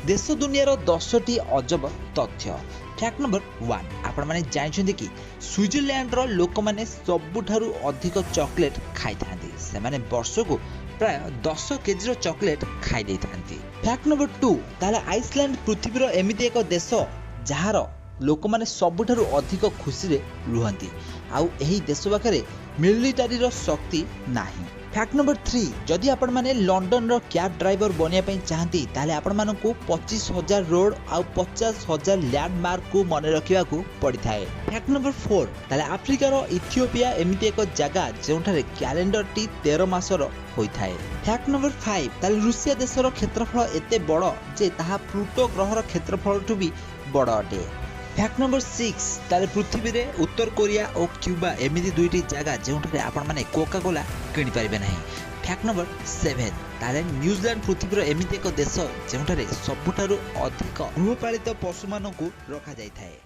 देश दुनियार 10टी अजब तथ्य। फैक्ट नंबर 1 आपण माने जानछन्ती कि स्विट्जरलैंड रो लोक माने सबुठारु अधिक चॉकलेट खाई थांती। से माने वर्ष को प्राय 10 केजी रो चॉकलेट खाई दे थांती। फैक्ट नंबर 2 ताले आइसलैंड पृथ्वी रो एमिति एक देश जहार लोक माने सबुठारु अधिक खुशी रे रुहंती। आउ एही देश पाखरे मिलिटारी रो शक्ति नाही। फैक्ट नंबर 3 जदि आपण माने लंडन रो कैब ड्राइवर बनिया पई चाहंती ताले आपण मानकू 25,000 रोड आउ 50,000 लैंडमार्क को मन रखिया को पड़ी थाए। फैक्ट नंबर 4 ताले अफ्रीका रो इथियोपिया एमिति एक जगह जेउठारे कैलेंडर टी 13 मासर होई थाए। फैक्ट नंबर 5 ताले रूसिया देश रो क्षेत्रफल एते बड़ जे ताहा प्लूटो ग्रह रो क्षेत्रफल टू भी बड़ अटे। फैक्ट नंबर 6 ताले पृथ्वी रे उत्तर कोरिया और क्यूबा एमिति दुईटी जगह जेउठारे आपण माने कोका कोला किनि पारिबे नाही। फैक्ट नंबर 7 ताले न्यूजीलैंड पृथ्वी रो एमिति एक देश जेउठारे सबुठारु अधिक गृहपालित पशु मानकू रखा जाय थाए।